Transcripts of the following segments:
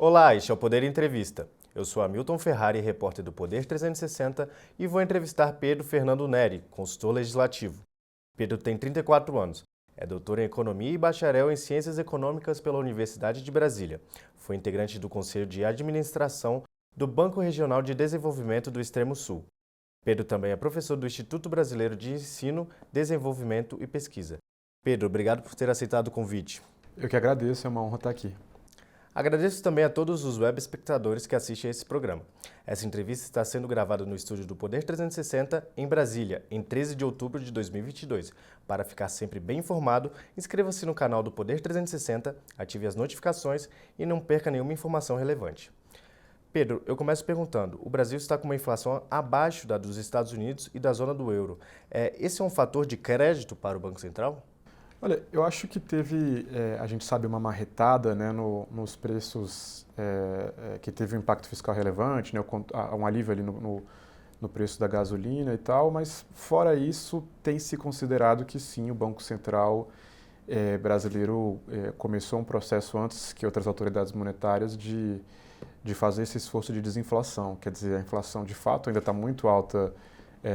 Olá, este é o Poder Entrevista. Eu sou Hamilton Ferrari, repórter do Poder 360, e vou entrevistar Pedro Fernando Neri, consultor legislativo. Pedro tem 34 anos, é doutor em Economia e bacharel em Ciências Econômicas pela Universidade de Brasília. Foi integrante do Conselho de Administração do Banco Regional de Desenvolvimento do Extremo Sul. Pedro também é professor do Instituto Brasileiro de Ensino, Desenvolvimento e Pesquisa. Pedro, obrigado por ter aceitado o convite. Eu que agradeço, é uma honra estar aqui. Agradeço também a todos os web espectadores que assistem a esse programa. Essa entrevista está sendo gravada no estúdio do Poder 360, em Brasília, em 13 de outubro de 2022. Para ficar sempre bem informado, inscreva-se no canal do Poder 360, ative as notificações e não perca nenhuma informação relevante. Pedro, eu começo perguntando, o Brasil está com uma inflação abaixo da dos Estados Unidos e da zona do euro. Esse é um fator de crédito para o Banco Central? Olha, eu acho que teve, a gente sabe, uma marretada, né, nos preços, que teve um impacto fiscal relevante, né, um alívio ali no preço da gasolina e tal, mas fora isso, tem se considerado que sim, o Banco Central brasileiro começou um processo antes que outras autoridades monetárias de fazer esse esforço de desinflação. Quer dizer, a inflação de fato ainda está muito alta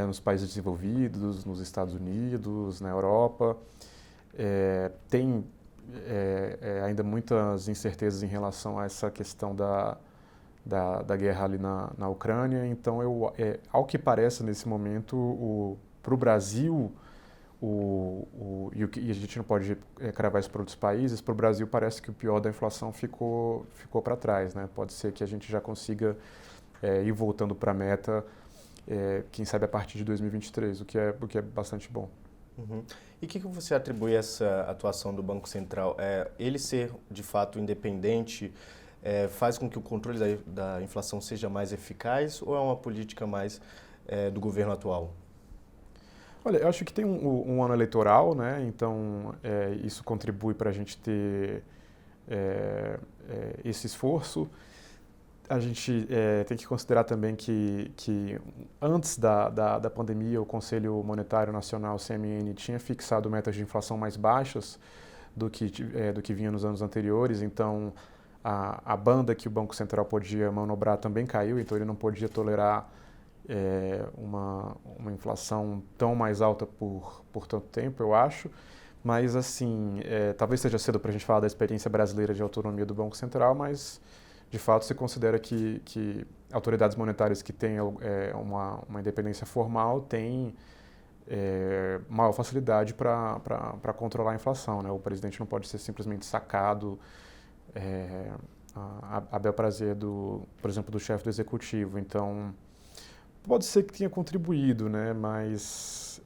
nos países desenvolvidos, nos Estados Unidos, na Europa. Tem ainda muitas incertezas em relação a essa questão da guerra ali na Ucrânia, então ao que parece nesse momento, para o Brasil, e a gente não pode cravar isso para outros países, para o Brasil parece que o pior da inflação ficou para trás, né? Pode ser que a gente já consiga ir voltando para a meta, quem sabe a partir de 2023, o que é bastante bom. Uhum. E o que você atribui a essa atuação do Banco Central? Ele ser, de fato, independente faz com que o controle da inflação seja mais eficaz ou é uma política mais do governo atual? Olha, eu acho que tem um ano eleitoral, né? Então isso contribui para a gente ter esse esforço. A gente tem que considerar também que antes da pandemia, o Conselho Monetário Nacional, CMN, tinha fixado metas de inflação mais baixas do que vinha nos anos anteriores, então a banda que o Banco Central podia manobrar também caiu, então ele não podia tolerar uma inflação tão mais alta por tanto tempo, eu acho. Mas, assim, talvez seja cedo para a gente falar da experiência brasileira de autonomia do Banco Central, mas de fato, se considera que autoridades monetárias que têm uma independência formal têm maior facilidade para controlar a inflação, né? O presidente não pode ser simplesmente sacado a bel prazer, por exemplo, do chefe do executivo. Então, pode ser que tenha contribuído, né? Mas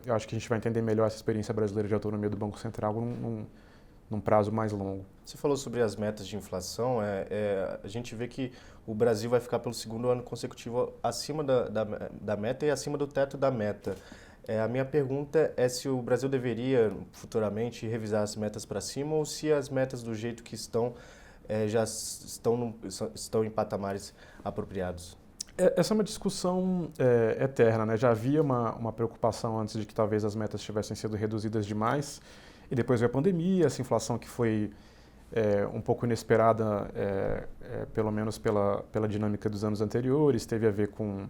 eu acho que a gente vai entender melhor essa experiência brasileira de autonomia do Banco Central num prazo mais longo. Você falou sobre as metas de inflação. A gente vê que o Brasil vai ficar pelo segundo ano consecutivo acima da meta e acima do teto da meta. A minha pergunta é se o Brasil deveria futuramente revisar as metas para cima ou se as metas do jeito que estão já estão em patamares apropriados. Essa é uma discussão eterna, né? Já havia uma preocupação antes de que talvez as metas tivessem sido reduzidas demais. E depois veio a pandemia, essa inflação que foi um pouco inesperada, pelo menos pela dinâmica dos anos anteriores, teve a ver com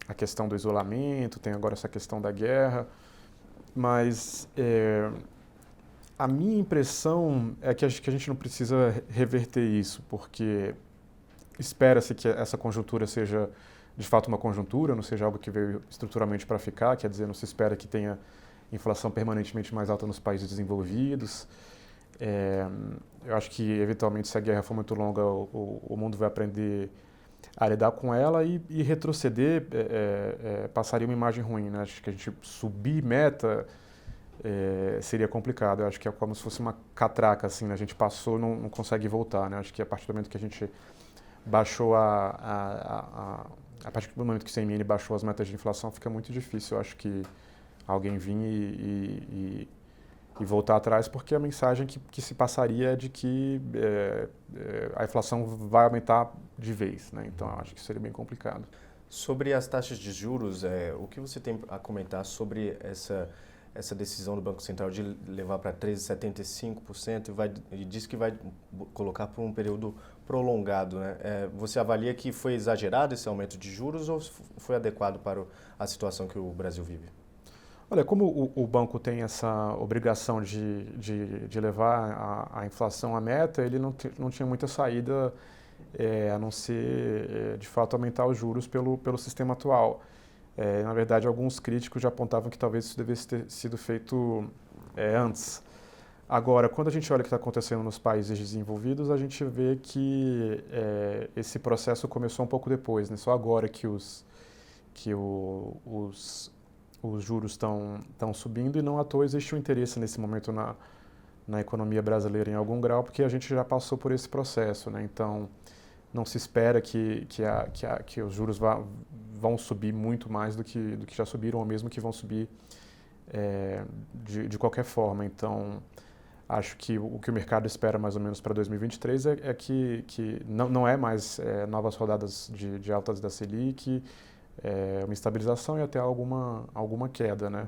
a questão do isolamento, tem agora essa questão da guerra, mas a minha impressão é que a gente não precisa reverter isso, porque espera-se que essa conjuntura seja de fato uma conjuntura, não seja algo que veio estruturalmente para ficar, quer dizer, não se espera que tenha inflação permanentemente mais alta nos países desenvolvidos. Eu acho que, eventualmente, se a guerra for muito longa, o mundo vai aprender a lidar com ela e retroceder passaria uma imagem ruim, né? Acho que a gente subir meta seria complicado. Eu acho que é como se fosse uma catraca, assim, né? A gente passou e não consegue voltar, né? Acho que a partir do momento que a gente baixou a partir do momento que o CMN baixou as metas de inflação, fica muito difícil. Eu acho que alguém vir e voltar atrás, porque a mensagem que se passaria é de que a inflação vai aumentar de vez, né? Então, acho que seria bem complicado. Sobre as taxas de juros, o que você tem a comentar sobre essa decisão do Banco Central de levar para 13,75% e diz que vai colocar por um período prolongado, né? Você avalia que foi exagerado esse aumento de juros ou foi adequado para a situação que o Brasil vive? Olha, como o banco tem essa obrigação de levar a inflação à meta, ele não tinha muita saída a não ser, de fato, aumentar os juros pelo sistema atual. Na verdade, alguns críticos já apontavam que talvez isso devesse ter sido feito antes. Agora, quando a gente olha o que está acontecendo nos países desenvolvidos, a gente vê que esse processo começou um pouco depois, né? Só agora que os juros estão subindo e não à toa existe um interesse nesse momento na economia brasileira em algum grau, porque a gente já passou por esse processo, né? Então, não se espera que os juros vão subir muito mais do que já subiram, ou mesmo que vão subir de qualquer forma. Então, acho que o que o mercado espera mais ou menos para 2023 é que não é mais novas rodadas de altas da Selic, uma estabilização e até alguma queda, né?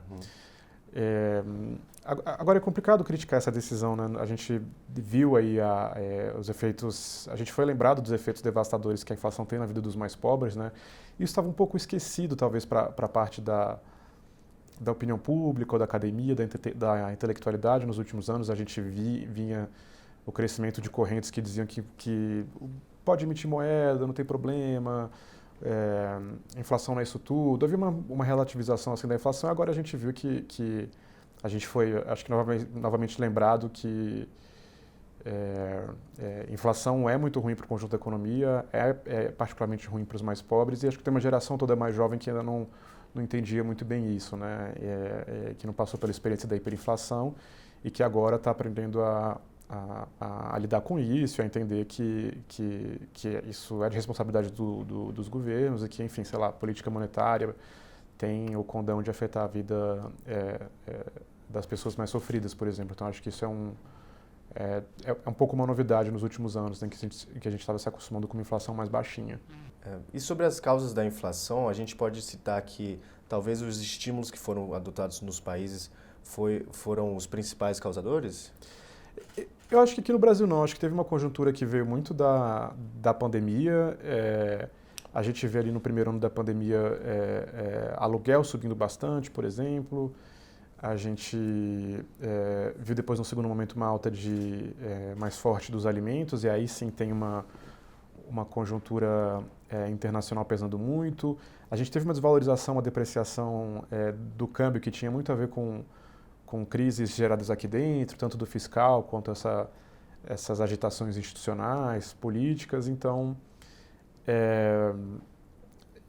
Agora é complicado criticar essa decisão, né? A gente viu aí os efeitos, a gente foi lembrado dos efeitos devastadores que a inflação tem na vida dos mais pobres, né? Isso estava um pouco esquecido, talvez, para a parte da opinião pública ou da academia, da intelectualidade. Nos últimos anos a gente vinha o crescimento de correntes que diziam que pode emitir moeda, não tem problema, inflação não é isso tudo. Havia uma relativização assim da inflação, agora a gente viu que a gente foi, acho que novamente lembrado que inflação é muito ruim para o conjunto da economia, é particularmente ruim para os mais pobres, e acho que tem uma geração toda mais jovem que ainda não entendia muito bem isso, né? Que não passou pela experiência da hiperinflação e que agora está aprendendo a lidar com isso, a entender que isso é de responsabilidade dos governos e que, enfim, sei lá, a política monetária tem o condão de afetar a vida das pessoas mais sofridas, por exemplo. Então, acho que isso é um pouco uma novidade nos últimos anos, né, que a gente estava se acostumando com uma inflação mais baixinha. E sobre as causas da inflação, a gente pode citar que talvez os estímulos que foram adotados nos países foram os principais causadores? Eu acho que aqui no Brasil não. Acho que teve uma conjuntura que veio muito da pandemia. A gente vê ali no primeiro ano da pandemia aluguel subindo bastante, por exemplo. A gente viu depois, no segundo momento, uma alta mais forte dos alimentos, e aí sim tem uma conjuntura internacional pesando muito. A gente teve uma desvalorização, uma depreciação do câmbio que tinha muito a ver com crises geradas aqui dentro, tanto do fiscal quanto essas agitações institucionais, políticas. Então,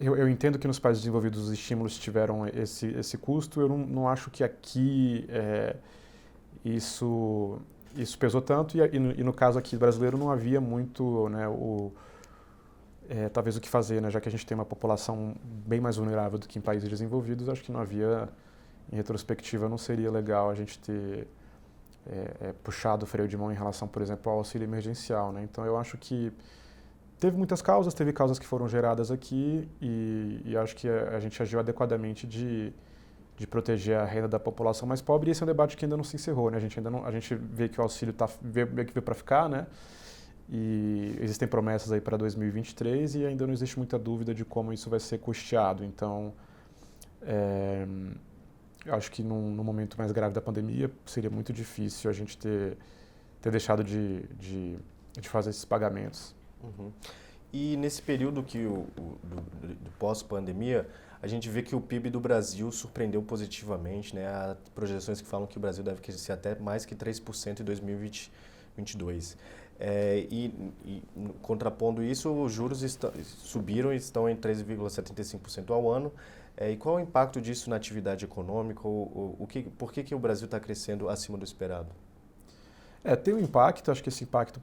eu entendo que nos países desenvolvidos os estímulos tiveram esse custo. Eu não acho que aqui isso pesou tanto, e no caso aqui brasileiro não havia muito, né, talvez o que fazer, né, já que a gente tem uma população bem mais vulnerável do que em países desenvolvidos. Acho que não havia, em retrospectiva, não seria legal a gente ter puxado o freio de mão em relação, por exemplo, ao auxílio emergencial, né? Então eu acho que teve causas que foram geradas aqui, e acho que a gente agiu adequadamente de proteger a renda da população mais pobre, e esse é um debate que ainda não se encerrou, né? A gente vê que o auxílio veio para ficar, né? E existem promessas aí para 2023 e ainda não existe muita dúvida de como isso vai ser custeado. Então, eu acho que num momento mais grave da pandemia seria muito difícil a gente ter deixado de fazer esses pagamentos. Uhum. E nesse período do pós-pandemia, a gente vê que o PIB do Brasil surpreendeu positivamente, né? Há projeções que falam que o Brasil deve crescer até mais que 3% em 2022. Contrapondo isso, os juros subiram e estão em 13,75% ao ano. E qual é o impacto disso na atividade econômica? Por que o Brasil está crescendo acima do esperado? Tem um impacto. Acho que esse impacto,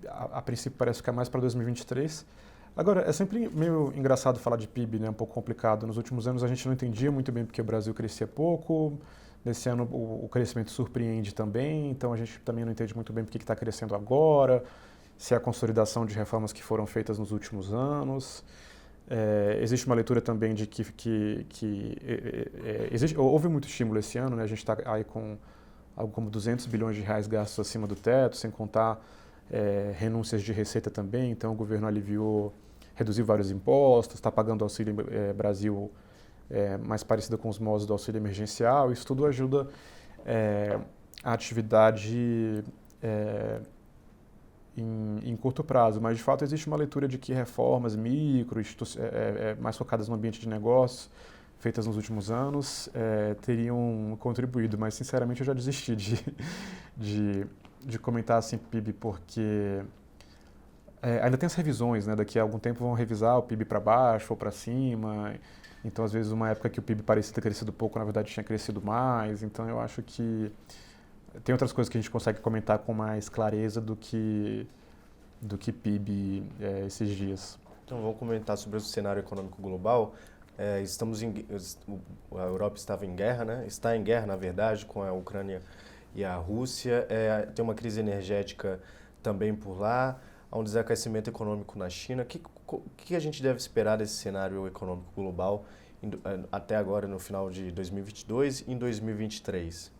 a princípio, parece ficar mais para 2023. Agora, é sempre meio engraçado falar de PIB, né? Um pouco complicado. Nos últimos anos a gente não entendia muito bem porque o Brasil crescia pouco. Nesse ano o crescimento surpreende também, então a gente também não entende muito bem porque está crescendo agora, se é a consolidação de reformas que foram feitas nos últimos anos. Existe uma leitura também de houve muito estímulo esse ano, né? A gente está aí com algo como 200 bilhões de reais gastos acima do teto, sem contar renúncias de receita também. Então o governo reduziu vários impostos, está pagando Auxílio Brasil mais parecido com os modos do auxílio emergencial. Isso tudo ajuda a atividade em curto prazo, mas de fato existe uma leitura de que reformas mais focadas no ambiente de negócios, feitas nos últimos anos, teriam contribuído, mas sinceramente eu já desisti de comentar assim PIB, porque ainda tem as revisões, né? Daqui a algum tempo vão revisar o PIB para baixo ou para cima, então às vezes uma época que o PIB parecia ter crescido pouco, na verdade tinha crescido mais, então eu acho que tem outras coisas que a gente consegue comentar com mais clareza do que PIB esses dias. Então vamos comentar sobre o cenário econômico global. A Europa estava em guerra, né? Está em guerra, na verdade, com a Ucrânia e a Rússia. Tem uma crise energética também por lá. Há um desaquecimento econômico na China. O que a gente deve esperar desse cenário econômico global até agora, no final de 2022 e em 2023?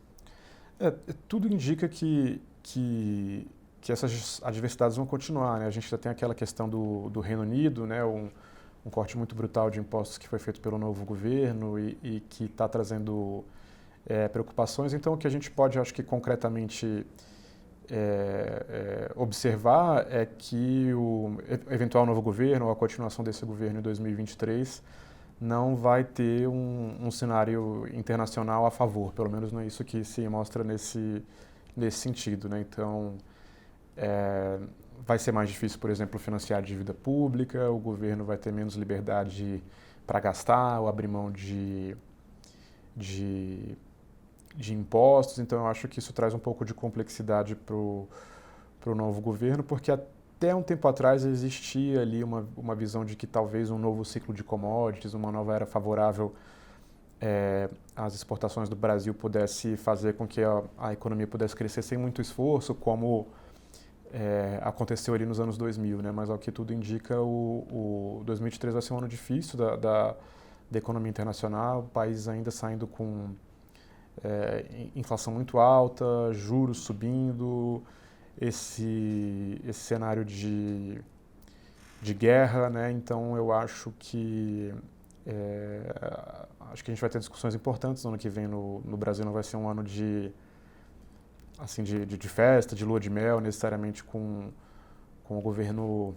Tudo indica que essas adversidades vão continuar, né? A gente já tem aquela questão do Reino Unido, né? Um corte muito brutal de impostos que foi feito pelo novo governo e que está trazendo preocupações. Então, o que a gente pode, acho que concretamente observar é que o eventual novo governo ou a continuação desse governo em 2023 não vai ter um cenário internacional a favor, pelo menos não é isso que se mostra nesse sentido, né? Então, vai ser mais difícil, por exemplo, financiar a dívida pública, o governo vai ter menos liberdade para gastar ou abrir mão de impostos, então eu acho que isso traz um pouco de complexidade para o novo governo, porque até um tempo atrás existia ali uma visão de que talvez um novo ciclo de commodities, uma nova era favorável às exportações do Brasil pudesse fazer com que a economia pudesse crescer sem muito esforço, como aconteceu ali nos anos 2000, né? Mas ao que tudo indica, o 2023 vai ser um ano difícil da economia internacional, o país ainda saindo com inflação muito alta, juros subindo, esse cenário de guerra, né? Então eu acho que a gente vai ter discussões importantes no ano que vem no Brasil. Não vai ser um ano de festa, de lua de mel, necessariamente com o governo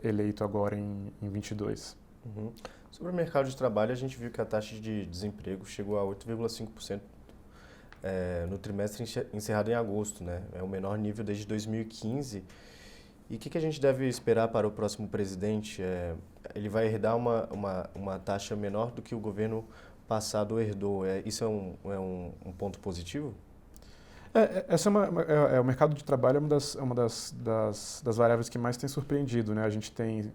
eleito agora em 22. Uhum. Sobre o mercado de trabalho, a gente viu que a taxa de desemprego chegou a 8,5% no trimestre encerrado em agosto, né? É o menor nível desde 2015. E o que a gente deve esperar para o próximo presidente? Ele vai herdar uma taxa menor do que o governo passado herdou. Isso é um ponto positivo? O mercado de trabalho é uma das variáveis que mais tem surpreendido, né? A gente tem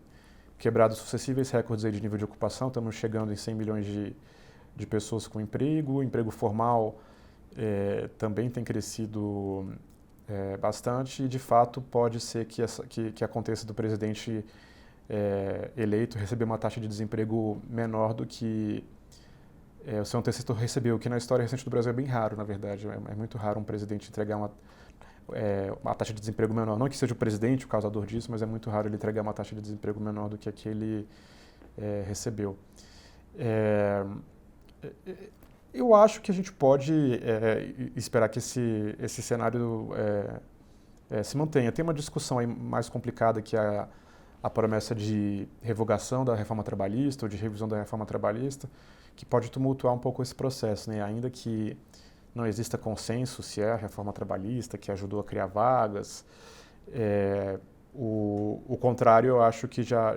quebrado sucessivos recordes aí de nível de ocupação, estamos chegando em 100 milhões de pessoas com emprego. O emprego formal também tem crescido bastante e, de fato, pode ser que aconteça do presidente eleito receber uma taxa de desemprego menor do que o seu antecessor recebeu, que na história recente do Brasil é bem raro, na verdade. É muito raro um presidente entregar uma taxa de desemprego menor. Não que seja o presidente o causador disso, mas é muito raro ele entregar uma taxa de desemprego menor do que a que ele recebeu. Eu acho que a gente pode esperar que esse cenário se mantenha. Tem uma discussão aí mais complicada que a promessa de revogação da reforma trabalhista ou de revisão da reforma trabalhista, que pode tumultuar um pouco esse processo, né? Ainda que não exista consenso se é a reforma trabalhista que ajudou a criar vagas, o contrário eu acho que já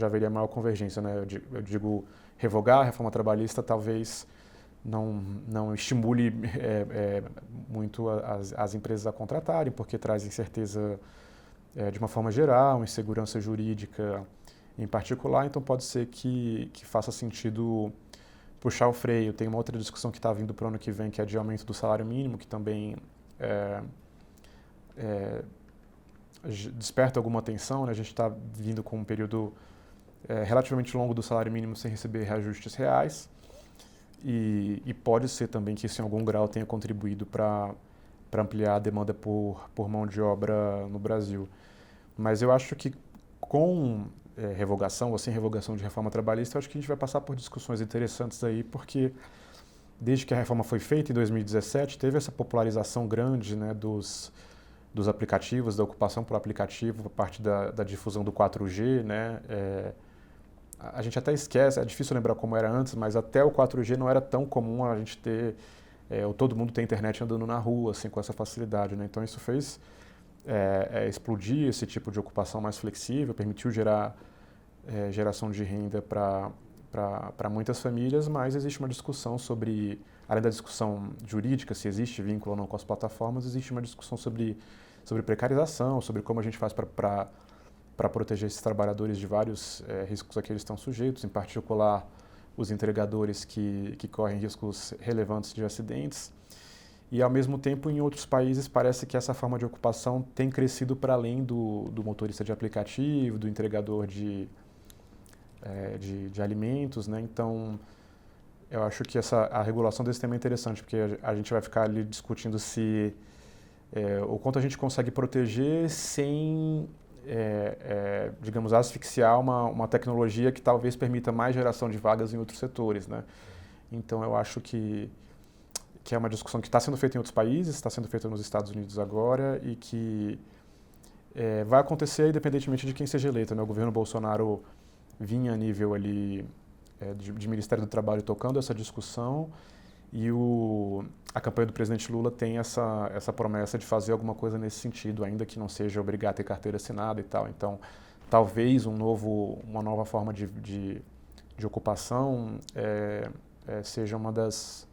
haveria maior convergência, né? Eu digo, revogar a reforma trabalhista talvez não estimule muito as empresas a contratarem, porque traz incerteza de uma forma geral, insegurança jurídica em particular, então pode ser que faça sentido puxar o freio. Tem uma outra discussão que está vindo para o ano que vem, que é de aumento do salário mínimo, que também desperta alguma atenção, né? A gente está vindo com um período relativamente longo do salário mínimo sem receber reajustes reais. E pode ser também que isso em algum grau tenha contribuído para ampliar a demanda por mão de obra no Brasil. Mas eu acho que com revogação ou sem revogação de reforma trabalhista, eu acho que a gente vai passar por discussões interessantes aí, porque desde que a reforma foi feita em 2017, teve essa popularização grande, né, dos aplicativos, da ocupação por aplicativo, a parte da difusão do 4G, né? A gente até esquece, é difícil lembrar como era antes, mas até o 4G não era tão comum a gente ter, ou todo mundo ter internet andando na rua, assim, com essa facilidade, né? Então isso fez explodir esse tipo de ocupação mais flexível, permitiu gerar geração de renda para muitas famílias, mas existe uma discussão sobre, além da discussão jurídica, se existe vínculo ou não com as plataformas, existe uma discussão sobre precarização, sobre como a gente faz para proteger esses trabalhadores de vários riscos a que eles estão sujeitos, em particular os entregadores que correm riscos relevantes de acidentes. E, ao mesmo tempo, em outros países, parece que essa forma de ocupação tem crescido para além do motorista de aplicativo, do entregador de alimentos, né? Então, eu acho que a regulação desse tema é interessante, porque a gente vai ficar ali discutindo o quanto a gente consegue proteger sem digamos, asfixiar uma tecnologia que talvez permita mais geração de vagas em outros setores, né? Então, eu acho que é uma discussão que está sendo feita em outros países, está sendo feita nos Estados Unidos agora e que vai acontecer independentemente de quem seja eleito, né? O governo Bolsonaro vinha a nível ali de Ministério do Trabalho tocando essa discussão e a campanha do presidente Lula tem essa promessa de fazer alguma coisa nesse sentido, ainda que não seja obrigar a ter carteira assinada e tal. Então, talvez uma nova forma de ocupação seja uma das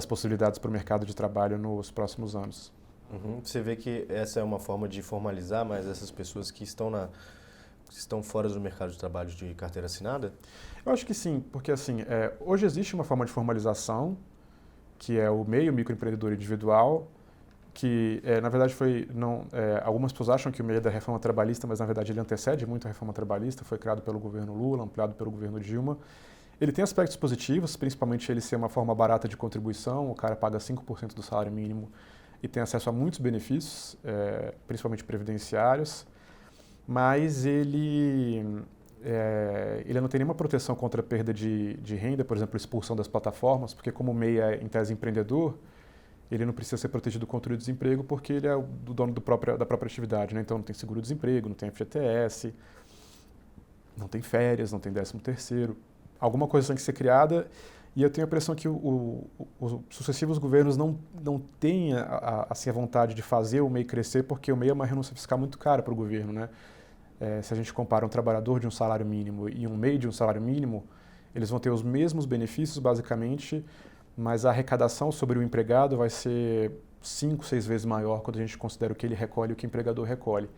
possibilidades para o mercado de trabalho nos próximos anos. Uhum. Você vê que essa é uma forma de formalizar mais essas pessoas que estão fora do mercado de trabalho de carteira assinada? Eu acho que sim, porque assim, hoje existe uma forma de formalização, que é o MEI, o microempreendedor individual, que na verdade algumas pessoas acham que o MEI é da reforma trabalhista, mas na verdade ele antecede muito a reforma trabalhista, foi criado pelo governo Lula, ampliado pelo governo Dilma. Ele tem aspectos positivos, principalmente ele ser uma forma barata de contribuição, o cara paga 5% do salário mínimo e tem acesso a muitos benefícios, principalmente previdenciários, mas ele não tem nenhuma proteção contra a perda de renda, por exemplo, expulsão das plataformas, porque como o MEI é, em tese, empreendedor, ele não precisa ser protegido contra o desemprego porque ele é o dono da própria atividade, né? Então não tem seguro-desemprego, não tem FGTS, não tem férias, não tem 13º. Alguma coisa tem que ser criada e eu tenho a impressão que os sucessivos governos não têm assim, a vontade de fazer o MEI crescer porque o MEI é uma renúncia fiscal muito cara para o governo, né? Se a gente compara um trabalhador de um salário mínimo e um MEI de um salário mínimo, eles vão ter os mesmos benefícios, basicamente, mas a arrecadação sobre o empregado vai ser 5, 6 vezes maior quando a gente considera o que ele recolhe e o que o empregador recolhe.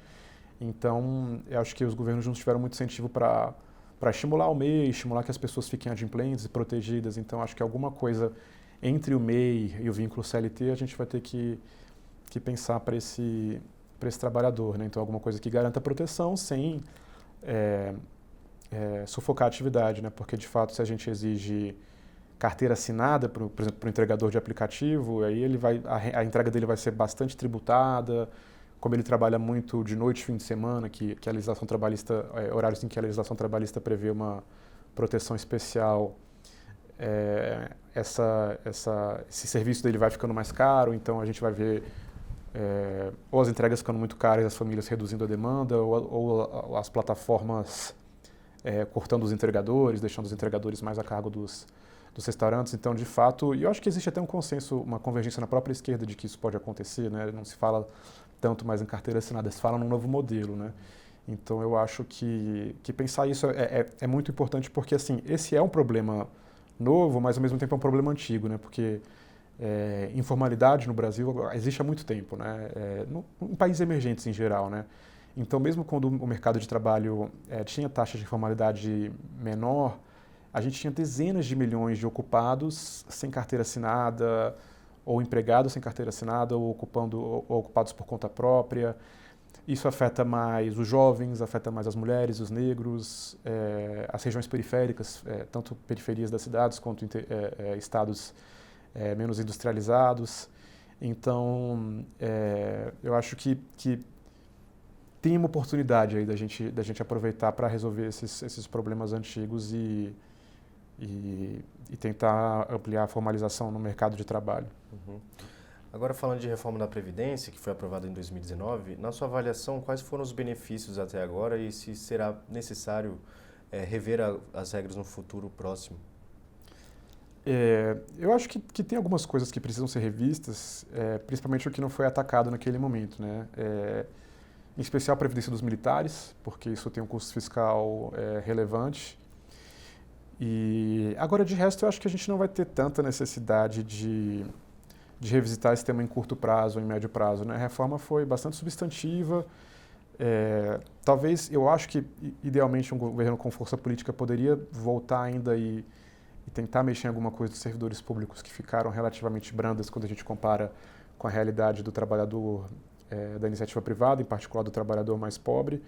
Então, eu acho que os governos não tiveram muito incentivo para estimular o MEI, estimular que as pessoas fiquem adimplentes e protegidas. Então, acho que alguma coisa entre o MEI e o vínculo CLT a gente vai ter que pensar para esse trabalhador, né? Então, alguma coisa que garanta proteção sem sufocar a atividade, né? Porque, de fato, se a gente exige carteira assinada, por exemplo, para o entregador de aplicativo, aí a entrega dele vai ser bastante tributada, como ele trabalha muito de noite, fim de semana, que a legislação trabalhista, horários em que a legislação trabalhista prevê uma proteção especial, esse serviço dele vai ficando mais caro, então a gente vai ver ou as entregas ficando muito caras, as famílias reduzindo a demanda, ou as plataformas cortando os entregadores, deixando os entregadores mais a cargo dos restaurantes. Então, de fato, e eu acho que existe até um consenso, uma convergência na própria esquerda de que isso pode acontecer, né? Não se fala tanto mais em carteira assinada, se fala num novo modelo, né? Então, eu acho que pensar isso é muito importante porque, assim, esse é um problema novo, mas ao mesmo tempo é um problema antigo, né? Porque informalidade no Brasil existe há muito tempo, né? Em países emergentes em geral, né? Então, mesmo quando o mercado de trabalho tinha taxa de informalidade menor, a gente tinha dezenas de milhões de ocupados sem carteira assinada, ou empregados sem carteira assinada, ou ocupados por conta própria. Isso afeta mais os jovens, afeta mais as mulheres, os negros, as regiões periféricas, tanto periferias das cidades quanto estados menos industrializados. Então, eu acho que tem uma oportunidade aí da gente aproveitar para resolver esses problemas antigos e tentar ampliar a formalização no mercado de trabalho. Uhum. Agora, falando de reforma da Previdência, que foi aprovada em 2019, na sua avaliação, quais foram os benefícios até agora e se será necessário rever as regras no futuro próximo? Eu acho que tem algumas coisas que precisam ser revistas, principalmente o que não foi atacado naquele momento, né? Em especial a Previdência dos militares, porque isso tem um custo fiscal relevante. E agora, de resto, eu acho que a gente não vai ter tanta necessidade de revisitar esse tema em curto prazo ou em médio prazo, né? A reforma foi bastante substantiva. Talvez, eu acho que, idealmente, um governo com força política poderia voltar ainda e tentar mexer em alguma coisa dos servidores públicos que ficaram relativamente brandas quando a gente compara com a realidade do trabalhador da iniciativa privada, em particular do trabalhador mais pobre.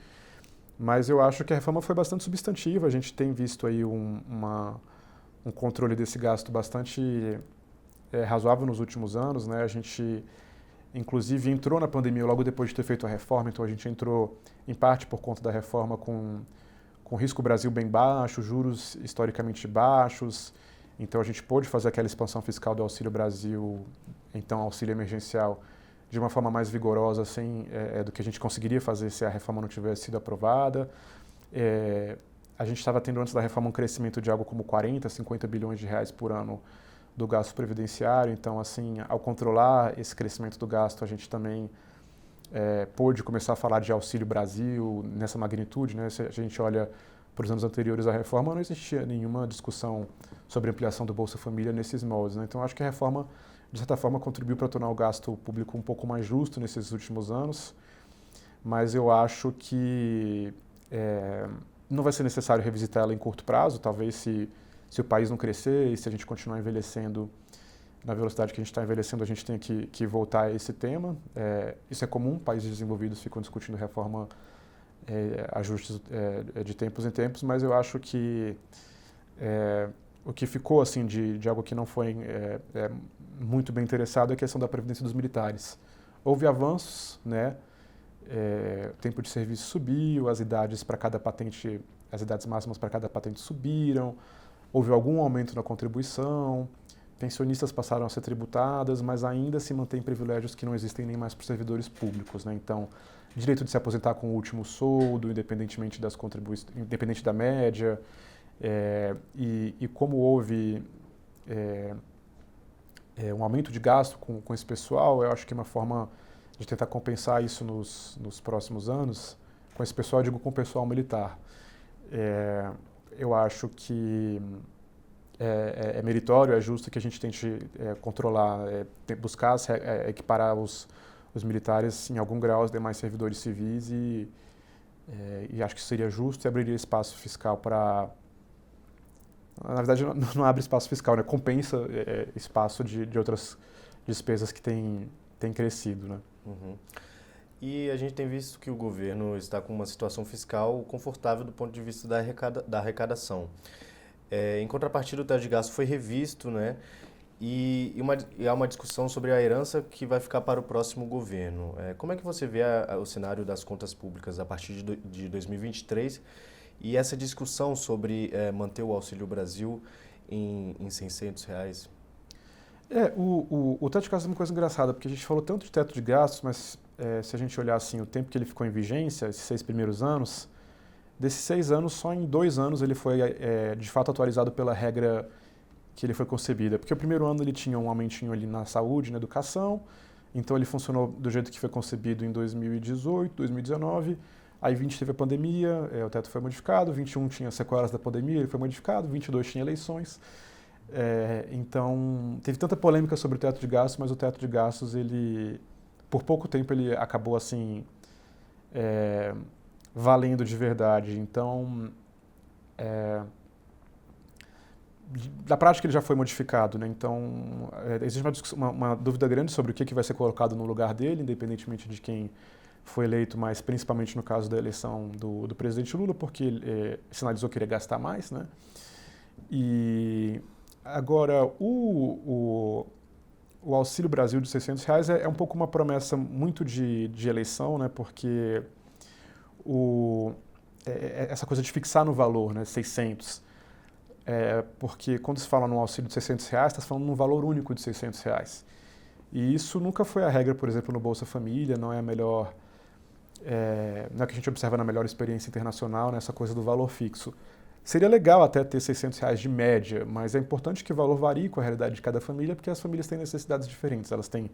Mas eu acho que a reforma foi bastante substantiva. A gente tem visto aí um controle desse gasto bastante razoável nos últimos anos, né? A gente, inclusive, entrou na pandemia logo depois de ter feito a reforma, então a gente entrou, em parte por conta da reforma, com risco Brasil bem baixo, juros historicamente baixos, então a gente pôde fazer aquela expansão fiscal do Auxílio Brasil, então auxílio emergencial, de uma forma mais vigorosa do que a gente conseguiria fazer se a reforma não tivesse sido aprovada. A gente estava tendo antes da reforma um crescimento de algo como 40, 50 bilhões de reais por ano do gasto previdenciário, então assim, ao controlar esse crescimento do gasto, a gente também pôde começar a falar de Auxílio Brasil nessa magnitude, né? Se a gente olha para os anos anteriores à reforma, não existia nenhuma discussão sobre ampliação do Bolsa Família nesses moldes, né? Então, acho que a reforma, de certa forma, contribuiu para tornar o gasto público um pouco mais justo nesses últimos anos, mas eu acho que não vai ser necessário revisitar ela em curto prazo, talvez se o país não crescer e se a gente continuar envelhecendo na velocidade que a gente está envelhecendo, a gente tem que voltar a esse tema. Isso é comum, países desenvolvidos ficam discutindo reforma, ajustes de tempos em tempos, mas eu acho que o que ficou assim de algo que não foi muito bem interessado é a questão da previdência dos militares. Houve avanços, né? O tempo de serviço subiu, as idades para cada patente, as idades máximas para cada patente subiram, houve algum aumento na contribuição, pensionistas passaram a ser tributadas, mas ainda se mantém privilégios que não existem nem mais para os servidores públicos, né? Então, direito de se aposentar com o último soldo, independentemente das contribuições, independente da média, e como houve um aumento de gasto com esse pessoal, eu acho que uma forma de tentar compensar isso nos próximos anos, com esse pessoal, eu digo com o pessoal militar. Eu acho que é meritório, é justo que a gente tente controlar, buscar equiparar os militares em algum grau aos demais servidores civis e acho que seria justo e abriria espaço fiscal para... Na verdade, não abre espaço fiscal, né? Compensa espaço de outras despesas que têm crescido, né? Uhum. E a gente tem visto que o governo está com uma situação fiscal confortável do ponto de vista da arrecadação. Em contrapartida, o teto de gasto foi revisto, né? E há uma discussão sobre a herança que vai ficar para o próximo governo. Como é que você vê o cenário das contas públicas a partir de 2023 e essa discussão sobre manter o Auxílio Brasil em R$600? O teto de gastos é uma coisa engraçada, porque a gente falou tanto de teto de gastos, mas se a gente olhar assim, o tempo que ele ficou em vigência, esses 6 primeiros anos, desses 6 anos, só em 2 anos ele foi de fato atualizado pela regra que ele foi concebida. Porque o primeiro ano ele tinha um aumentinho ali na saúde, na educação, então ele funcionou do jeito que foi concebido em 2018, 2019, aí 20 teve a pandemia, o teto foi modificado, 21 tinha sequelas da pandemia, ele foi modificado, 22 tinha eleições. Então, teve tanta polêmica sobre o teto de gastos, mas o teto de gastos, ele, por pouco tempo, ele acabou assim, valendo de verdade. Então, na prática ele já foi modificado, né? Então, existe uma dúvida grande sobre o que vai ser colocado no lugar dele, independentemente de quem foi eleito, mas principalmente no caso da eleição do presidente Lula, porque ele sinalizou que iria gastar mais, né? E agora, o Auxílio Brasil de R$600 é um pouco uma promessa muito de eleição, né? Porque essa coisa de fixar no valor, né? 600. Porque quando se fala no auxílio de R$600, está falando num valor único de R$600. E isso nunca foi a regra, por exemplo, no Bolsa Família, não é a melhor... não é o que a gente observa na melhor experiência internacional, nessa coisa do valor fixo. Seria legal até ter R$600 de média, mas é importante que o valor varie com a realidade de cada família, porque as famílias têm necessidades diferentes, elas têm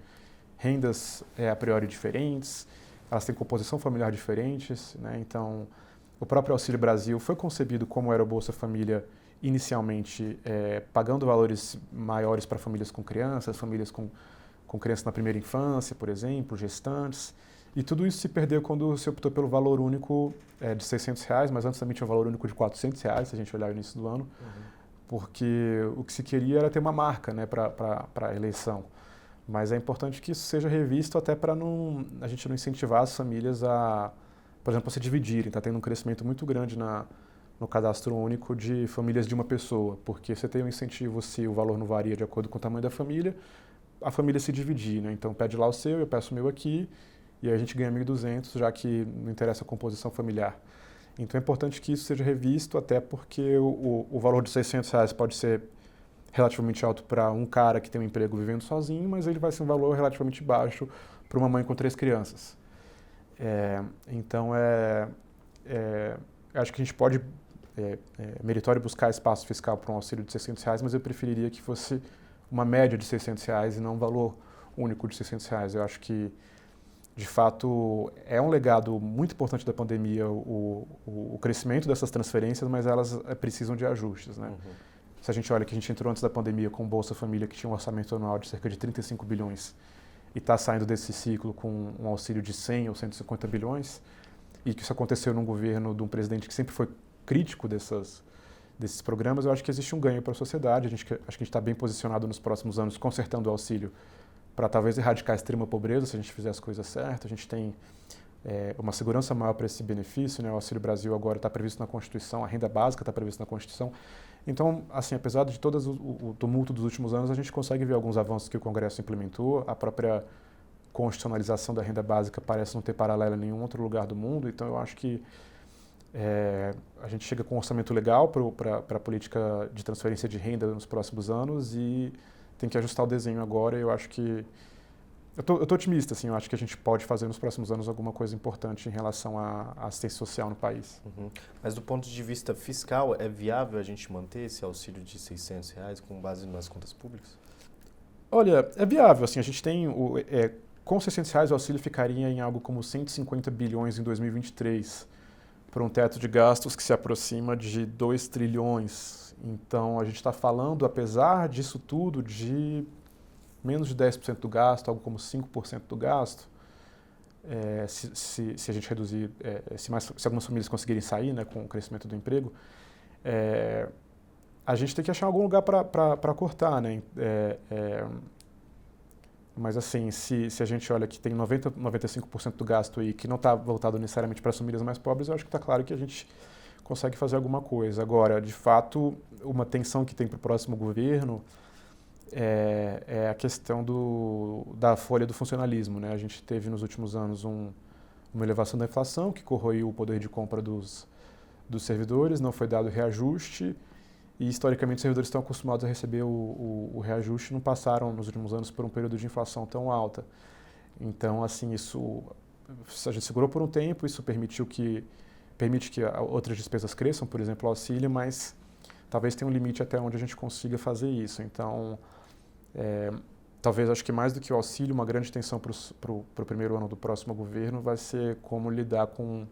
rendas a priori diferentes, elas têm composição familiar diferentes, né? Então, o próprio Auxílio Brasil foi concebido como era o Bolsa Família inicialmente, pagando valores maiores para famílias com crianças, famílias com crianças na primeira infância, por exemplo, gestantes. E tudo isso se perdeu quando se optou pelo valor único de R$600, mas antes também tinha um valor único de R$400, se a gente olhar o início do ano, porque o que se queria era ter uma marca, né, para a eleição. Mas é importante que isso seja revisto até para a gente não incentivar as famílias por exemplo, a se dividirem. Está tendo um crescimento muito grande no cadastro único de famílias de uma pessoa, porque você tem um incentivo, se o valor não varia de acordo com o tamanho da família, a família se dividir, né? Então pede lá o seu, eu peço o meu aqui, e aí a gente ganha 1.200, já que não interessa a composição familiar. Então é importante que isso seja revisto, até porque o valor de R$600 pode ser relativamente alto para um cara que tem um emprego vivendo sozinho, mas ele vai ser um valor relativamente baixo para uma mãe com 3 crianças. Então, acho que a gente pode, meritório buscar espaço fiscal para um auxílio de R$600, mas eu preferiria que fosse uma média de R$600 e não um valor único de R$600. Eu acho que, de fato, é um legado muito importante da pandemia o crescimento dessas transferências, mas elas precisam de ajustes, né? Se a gente olha que a gente entrou antes da pandemia com o Bolsa Família, que tinha um orçamento anual de cerca de 35 bilhões, e está saindo desse ciclo com um auxílio de 100 ou 150 bilhões, e que isso aconteceu num governo de um presidente que sempre foi crítico desses programas, eu acho que existe um ganho para a sociedade. Acho que a gente está bem posicionado nos próximos anos, consertando o auxílio para talvez erradicar a extrema pobreza, se a gente fizer as coisas certas. A gente tem uma segurança maior para esse benefício, né? O Auxílio Brasil agora está previsto na Constituição, a renda básica está prevista na Constituição. Então, assim, apesar de todo o tumulto dos últimos anos, a gente consegue ver alguns avanços que o Congresso implementou. A própria constitucionalização da renda básica parece não ter paralelo em nenhum outro lugar do mundo. Então, eu acho que a gente chega com um orçamento legal para a política de transferência de renda nos próximos anos e tem que ajustar o desenho agora. Eu acho que... Eu tô otimista, assim, eu acho que a gente pode fazer nos próximos anos alguma coisa importante em relação à assistência social no país. Mas do ponto de vista fiscal, é viável a gente manter esse auxílio de R$600 com base nas contas públicas? Olha, é viável, assim, a gente tem... com R$600 o auxílio ficaria em algo como 150 bilhões em 2023, para um teto de gastos que se aproxima de 2 trilhões. Então, a gente está falando, apesar disso tudo, de menos de 10% do gasto, algo como 5% do gasto, se a gente reduzir, se algumas famílias conseguirem sair, né, com o crescimento do emprego, a gente tem que achar algum lugar para cortar, né? Mas assim, se a gente olha que tem 95% do gasto aí que não está voltado necessariamente para as famílias mais pobres, eu acho que está claro que a gente consegue fazer alguma coisa. Agora, de fato, uma tensão que tem para o próximo governo é a questão da folha do funcionalismo, né? A gente teve nos últimos anos uma elevação da inflação que corroiu o poder de compra dos servidores, não foi dado reajuste e, historicamente, os servidores estão acostumados a receber o reajuste e não passaram nos últimos anos por um período de inflação tão alta. Então, assim, isso a gente segurou por um tempo, isso permite que outras despesas cresçam, por exemplo, o auxílio, mas talvez tenha um limite até onde a gente consiga fazer isso. Então, talvez, acho que mais do que o auxílio, uma grande tensão para o primeiro ano do próximo governo vai ser como lidar com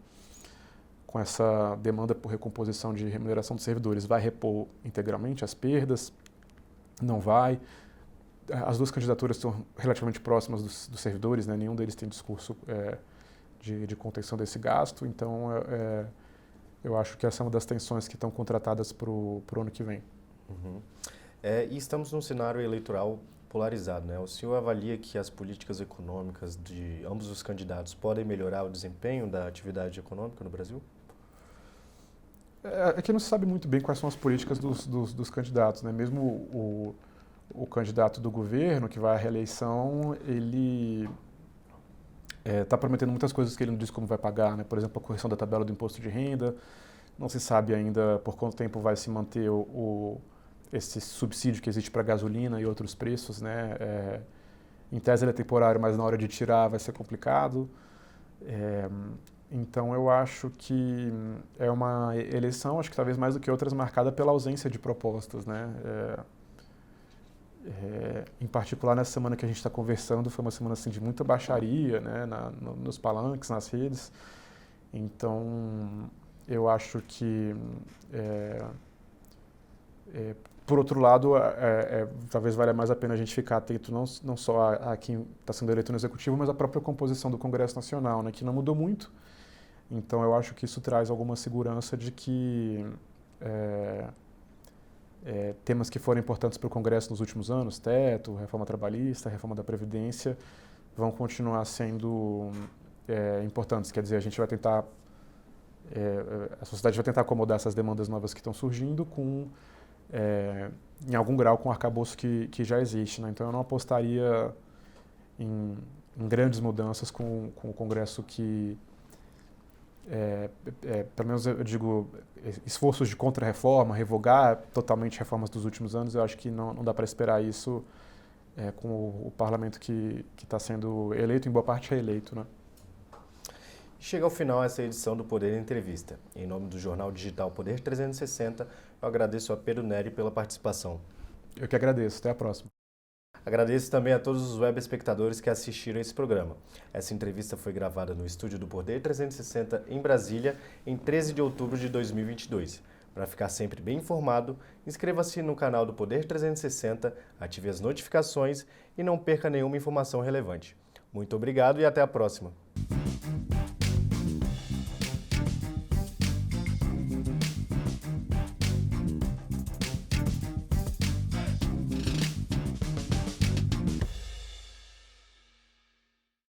essa demanda por recomposição de remuneração dos servidores. Vai repor integralmente as perdas? Não vai? As duas candidaturas estão relativamente próximas dos servidores, né? Nenhum deles tem discurso de contenção desse gasto, então eu acho que essa é uma das tensões que estão contratadas para o ano que vem. E estamos num cenário eleitoral polarizado, né? O senhor avalia que as políticas econômicas de ambos os candidatos podem melhorar o desempenho da atividade econômica no Brasil? É que não se sabe muito bem quais são as políticas dos candidatos, né? Mesmo o candidato do governo, que vai à reeleição, ele está prometendo muitas coisas que ele não diz como vai pagar, né? Por exemplo, a correção da tabela do imposto de renda. Não se sabe ainda por quanto tempo vai se manter esse subsídio que existe para gasolina e outros preços, né? Em tese ele é temporário, mas na hora de tirar vai ser complicado. Então eu acho que é uma eleição, acho que talvez mais do que outras, marcada pela ausência de propostas, né? Em particular nessa semana que a gente está conversando, foi uma semana assim, de muita baixaria, né? Nos palanques, nas redes. Então eu acho que por outro lado, talvez valha mais a pena a gente ficar atento não só a quem está sendo eleito no Executivo, mas a própria composição do Congresso Nacional, né, que não mudou muito. Então, eu acho que isso traz alguma segurança de que temas que foram importantes para o Congresso nos últimos anos, teto, reforma trabalhista, reforma da Previdência, vão continuar sendo importantes. Quer dizer, a gente vai tentar, a sociedade vai tentar acomodar essas demandas novas que estão surgindo em algum grau com o arcabouço que já existe, né? Então eu não apostaria em grandes mudanças com o Congresso que, pelo menos eu digo, esforços de contra-reforma, revogar totalmente reformas dos últimos anos, eu acho que não dá para esperar isso com o parlamento que está sendo eleito, em boa parte reeleito, né? Chega ao final essa edição do Poder Entrevista. Em nome do jornal digital Poder 360, eu agradeço a Pedro Neri pela participação. Eu que agradeço. Até a próxima. Agradeço também a todos os web espectadores que assistiram esse programa. Essa entrevista foi gravada no estúdio do Poder 360 em Brasília, em 13 de outubro de 2022. Para ficar sempre bem informado, inscreva-se no canal do Poder 360, ative as notificações e não perca nenhuma informação relevante. Muito obrigado e até a próxima.